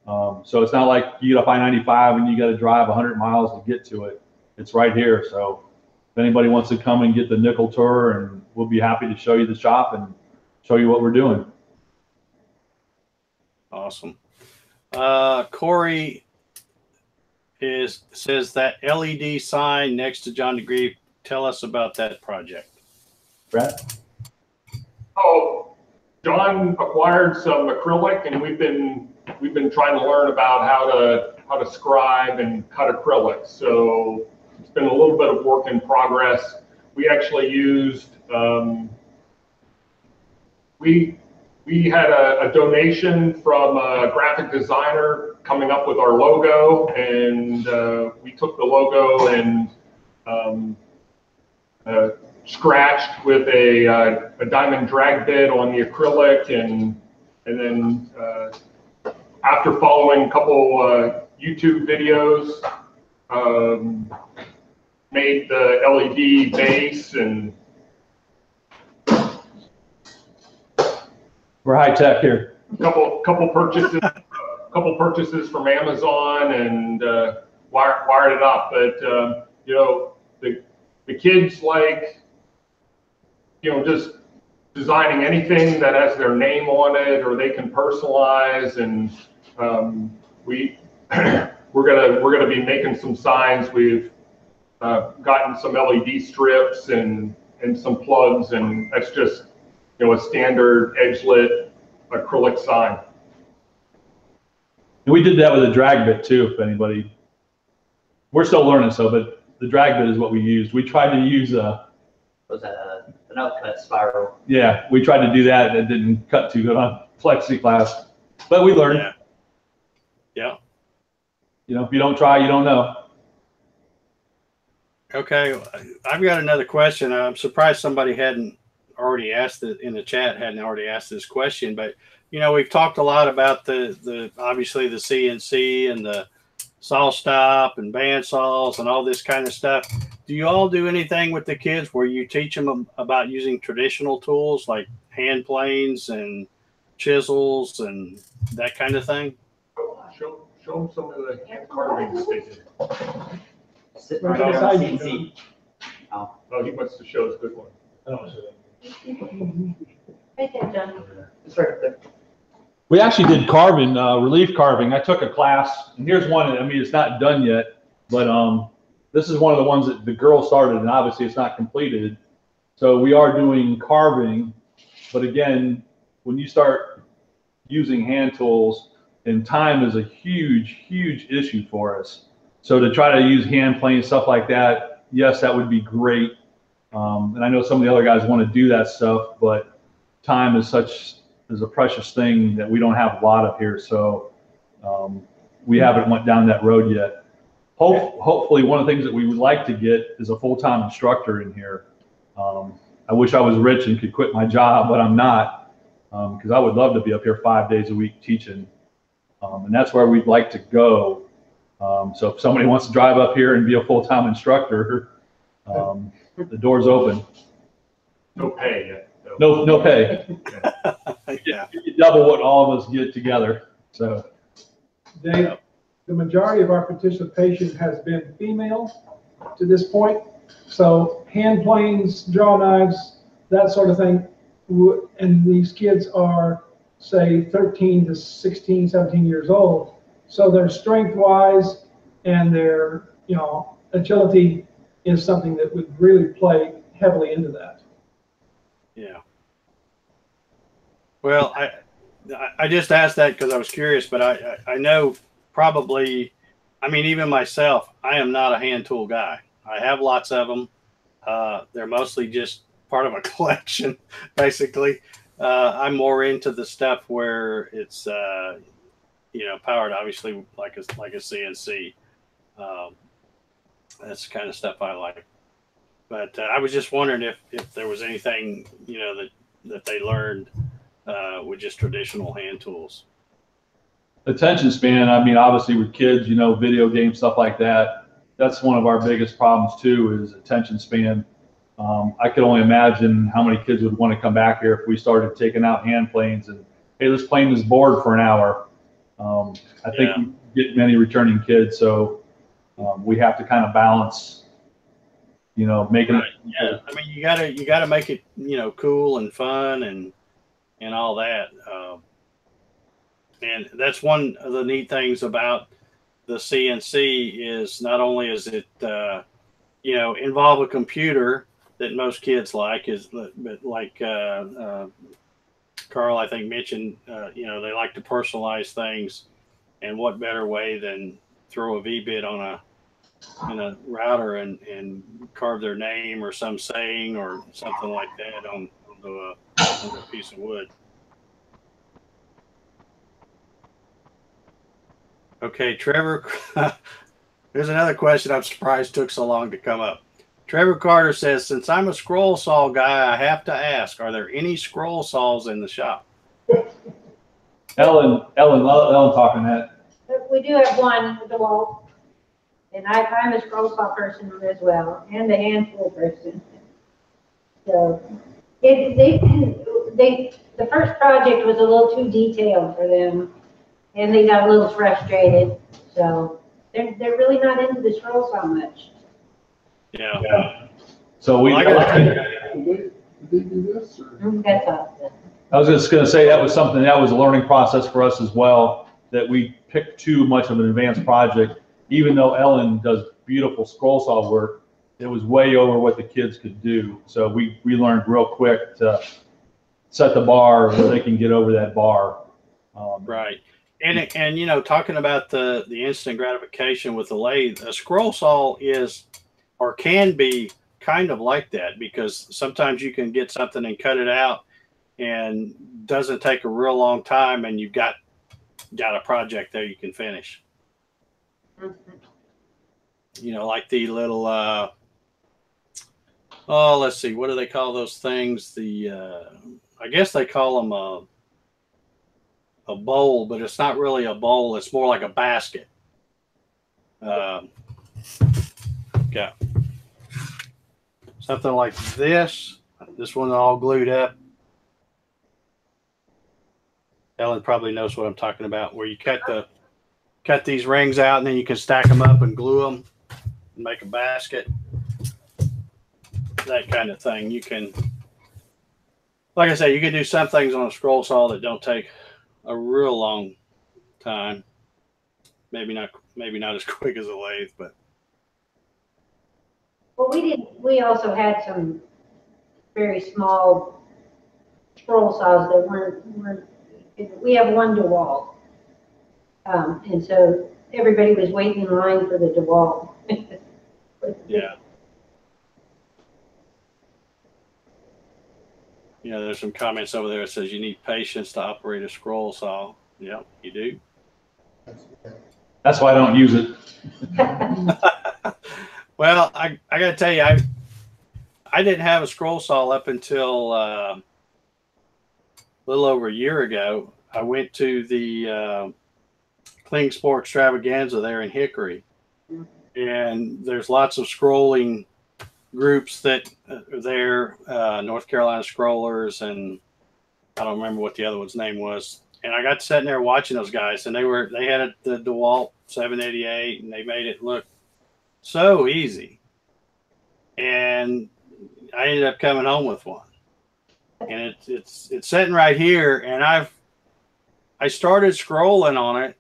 So it's not like you get up I-95 and you got to drive 100 miles to get to it. It's right here. So if anybody wants to come and get the nickel tour, and we'll be happy to show you the shop and show you what we're doing. Awesome. Corey says that LED sign next to John DeGreef. Tell us about that project. Brett? Oh, John acquired some acrylic, and we've been trying to learn about how to scribe and cut acrylic. So it's been a little bit of work in progress. We actually used we had a donation from a graphic designer coming up with our logo, and we took the logo and scratched with a diamond drag bit on the acrylic, and then after following a couple YouTube videos, made the LED base, and We're high tech here. couple purchases from Amazon, and wired it up. But you know, the kids like, you know, just designing anything that has their name on it or they can personalize, and we're gonna be making some signs. We've gotten some LED strips and some plugs, and that's just, you know, a standard edge lit acrylic sign. And we did that with a drag bit too, if anybody. We're still learning, but the drag bit is what we used. We tried to use Was that an upcut spiral? yeah, we tried to do that, and it didn't cut too good on plexiglass, but we learned. Yeah. You know, if you don't try, you don't know. Okay, I've got another question. I'm surprised somebody hadn't already asked it in the chat, hadn't already asked this question, but you know, we've talked a lot about the obviously the CNC and the saw stop and band saws and all this kind of stuff. Do you all do anything with the kids where you teach them about using traditional tools like hand planes and chisels and that kind of thing? Show them some of the hand carvings they did. Sit Right right there on beside you, CNC. Oh, Oh, he wants to show us a good one. Right there, John. it's right up there. We actually did carving, relief carving. I took a class, and here's one. I mean, it's not done yet, but this is one of the ones that the girl started, and obviously it's not completed. So we are doing carving, but again, when you start using hand tools, and time is a huge, huge issue for us. So to try to use hand planes, stuff like that, yes, that would be great. And I know some of the other guys want to do that stuff, but time is a precious thing that we don't have a lot of here. So we haven't went down that road yet. Hopefully one of the things that we would like to get is a full-time instructor in here. I wish I was rich and could quit my job, but I'm not, because I would love to be up here 5 days a week teaching. And that's where we'd like to go. So if somebody wants to drive up here and be a full-time instructor, The door's open. No pay yet. So. No pay. Yeah. You double what all of us get together. So Dave, the majority of our participation has been female to this point. So hand planes, draw knives, that sort of thing. And these kids are, say, 13 to 16, 17 years old. So their strength-wise and their, agility is something that would really play heavily into that. Yeah. Well, I just asked that because I was curious, but I know probably, I mean, even myself, I am not a hand tool guy. I have lots of them. They're mostly just part of a collection, basically. I'm more into the stuff where it's, powered, obviously, like a CNC. That's the kind of stuff I like. But I was just wondering if there was anything, that they learned with just traditional hand tools. attention span, I mean, obviously with kids, video games, stuff like that, that's one of our biggest problems too, is attention span. I could only imagine how many kids would want to come back here if we started taking out hand planes and, hey, let's play this board for an hour. I think we get many returning kids, so we have to kind of balance, making it. Yeah, I mean, you gotta make it, cool and fun and all that. And that's one of the neat things about the CNC is not only is it, involve a computer that most kids like, but like Carl, I think, mentioned, they like to personalize things, and what better way than throw a V-bit on a router and carve their name or some saying or something like that on a piece of wood. Okay, Trevor, here's another question I'm surprised took so long to come up. Trevor Carter says, since I'm a scroll saw guy, I have to ask, are there any scroll saws in the shop? Ellen talking that. We do have one with the wall, and I'm a scroll saw person as well, and a hand tool person. So the first project was a little too detailed for them, and they got a little frustrated. So they're really not into the scroll saw much. Yeah. So Did they do this? Or? That's all. I was just going to say that was something that was a learning process for us as well, that we picked too much of an advanced project. Even though Ellen does beautiful scroll saw work, it was way over what the kids could do. So we learned real quick to set the bar so they can get over that bar. Right. And talking about the instant gratification with the lathe, a scroll saw is or can be kind of like that, because sometimes you can get something and cut it out and doesn't take a real long time, and you've got a project there you can finish. Like the little let's see, what do they call those things? I guess they call them a bowl, but it's not really a bowl, it's more like a basket. Yeah, something like this one all glued up. Ellen probably knows what I'm talking about, where you cut these rings out and then you can stack them up and glue them and make a basket, that kind of thing. You can, like I say, you can do some things on a scroll saw that don't take a real long time. Maybe not as quick as a lathe, but. Well, we also had some very small scroll saws that weren't, we have one DeWalt. And so everybody was waiting in line for the DeWalt. Yeah. There's some comments over there that says you need patience to operate a scroll saw. Yeah, you do. That's why I don't use it. Well, I got to tell you, I didn't have a scroll saw up until a little over a year ago. I went to the Kling Sport Extravaganza there in Hickory, and there's lots of scrolling groups that are there, North Carolina Scrollers, and I don't remember what the other one's name was. And I got sitting there watching those guys, and they had the DeWalt 788, and they made it look so easy. And I ended up coming home with one, and it's sitting right here, and I started scrolling on it,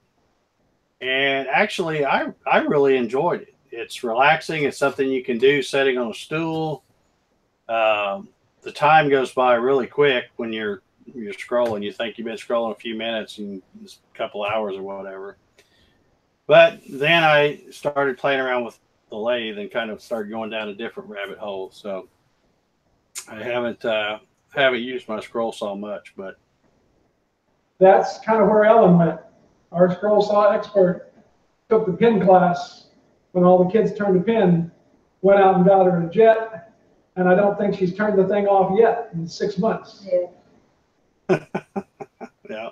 and actually I really enjoyed it. It's relaxing. It's something you can do sitting on a stool. The time goes by really quick when you're scrolling. You think you've been scrolling a few minutes and it's a couple hours or whatever. But then I started playing around with the lathe and kind of started going down a different rabbit hole. So I haven't used my scroll saw much, but That's kind of where Ellen went. Our scroll saw expert took the pin class when all the kids turned a pin, went out and got her a jet, and I don't think she's turned the thing off yet in 6 months. Yeah. yeah,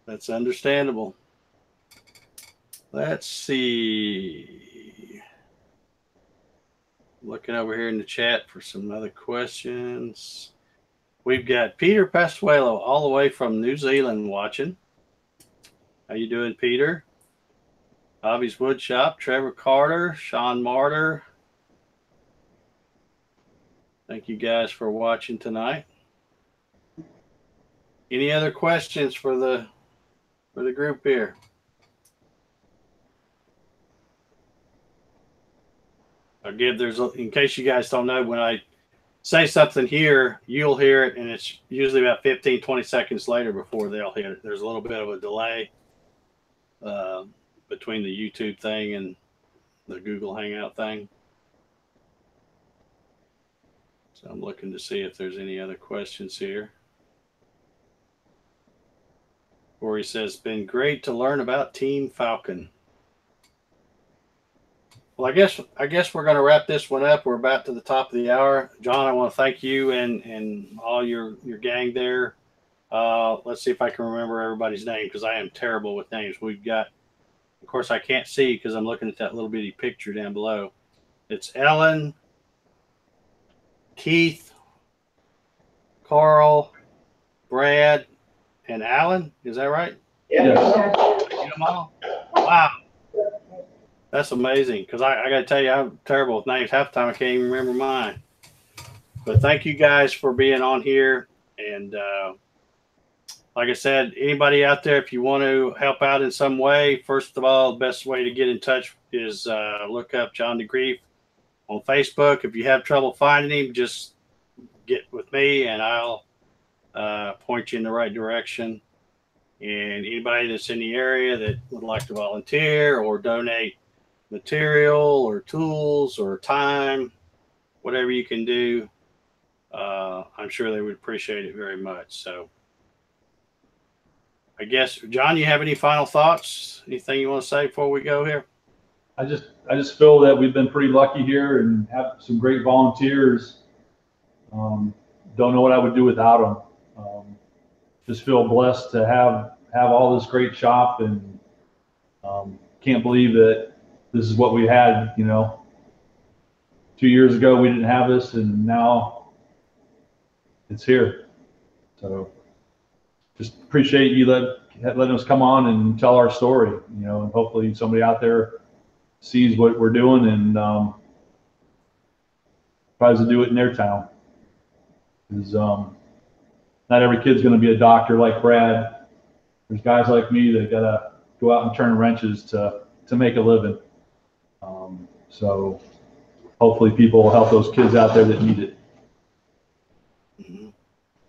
that's understandable. Let's see. Looking over here in the chat for some other questions. We've got Peter Pastuelo all the way from New Zealand watching. How you doing, Peter? Bobby's Woodshop, Trevor Carter, Sean Martyr. Thank you guys for watching tonight. Any other questions for the group here? In case you guys don't know, when I say something here, you'll hear it, and it's usually about 15, 20 seconds later before they'll hear it. There's a little bit of a delay between the YouTube thing and the Google Hangout thing. So I'm looking to see if there's any other questions here. Corey says, been great to learn about Team Falcon. Well, I guess we're going to wrap this one up. We're about to the top of the hour. John, I want to thank you and all your gang there. Let's see if I can remember everybody's name, because I am terrible with names. We've got, of course, I can't see because I'm looking at that little bitty picture down below. It's Ellen, Keith, Carl, Brad, and Alan. Is that right? Yeah. You know them all? Wow. That's amazing, because I got to tell you, I'm terrible with names. Half the time I can't even remember mine. But thank you guys for being on here. And like I said, anybody out there, if you want to help out in some way, first of all, the best way to get in touch is look up John DeGreef on Facebook. If you have trouble finding him, just get with me and I'll point you in the right direction. And anybody that's in the area that would like to volunteer or donate material or tools or time, whatever you can do, I'm sure they would appreciate it very much. So I guess, John, you have any final thoughts? Anything you want to say before we go here? I just feel that we've been pretty lucky here and have some great volunteers. Don't know what I would do without them. Just feel blessed to have all this great shop, and can't believe that this is what we had. 2 years ago we didn't have this, and now it's here. So just appreciate you letting us come on and tell our story. And hopefully somebody out there sees what we're doing and tries to do it in their town. Because not every kid's going to be a doctor like Brad. There's guys like me that got to go out and turn wrenches to make a living. So hopefully people will help those kids out there that need it.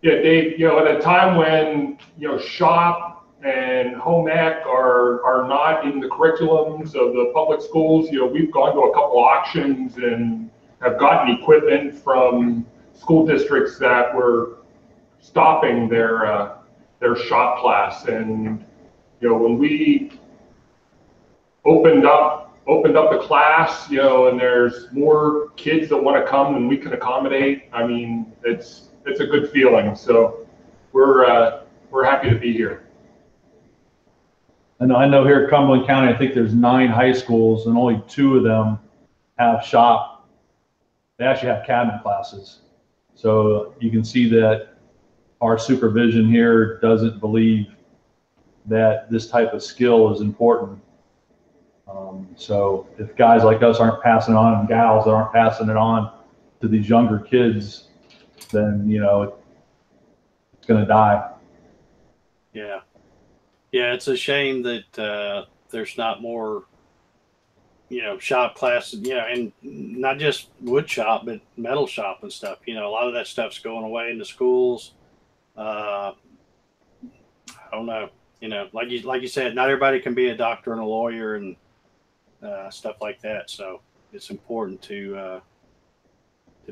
Yeah, Dave, at a time when, shop and home ec are not in the curriculums of the public schools, we've gone to a couple auctions and have gotten equipment from school districts that were stopping their shop class. And, when we opened up the class, and there's more kids that want to come than we can accommodate, I mean, it's a good feeling. So we're happy to be here. I know here at Cumberland County, I think there's 9 high schools and only 2 of them have shop they actually have cabinet classes. So you can see that our supervision here doesn't believe that this type of skill is important. So if guys like us aren't passing it on, and gals that aren't passing it on to these younger kids, then, you know, it's going to die. Yeah. Yeah, it's a shame that there's not more, you know, shop classes, you know, and not just wood shop, but metal shop and stuff. You know, a lot of that stuff's going away in the schools. I don't know. You know, like you said, not everybody can be a doctor and a lawyer and stuff like that. So it's important to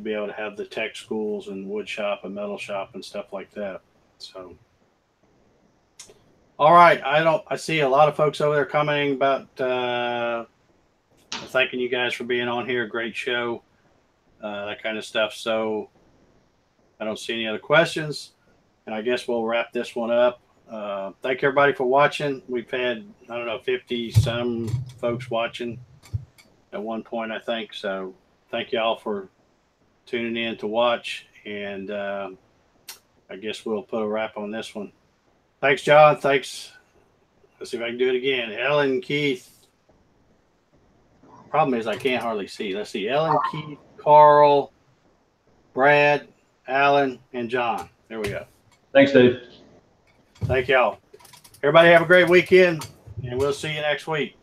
be able to have the tech schools and wood shop and metal shop and stuff like that. So, all right. I see a lot of folks over there commenting about thanking you guys for being on here. Great show, that kind of stuff. So I don't see any other questions, and I guess we'll wrap this one up. Thank everybody for watching. We've had, I don't know, 50 some folks watching at one point, I think. So thank y'all for tuning in to watch, and I guess we'll put a wrap on this one. Thanks, John. Thanks. Let's see if I can do it again. Ellen, Keith. Problem is I can't hardly see. Let's see. Ellen, Keith, Carl, Brad, Alan, and John. There we go. Thanks, Dave. Thank y'all. Everybody have a great weekend, and we'll see you next week.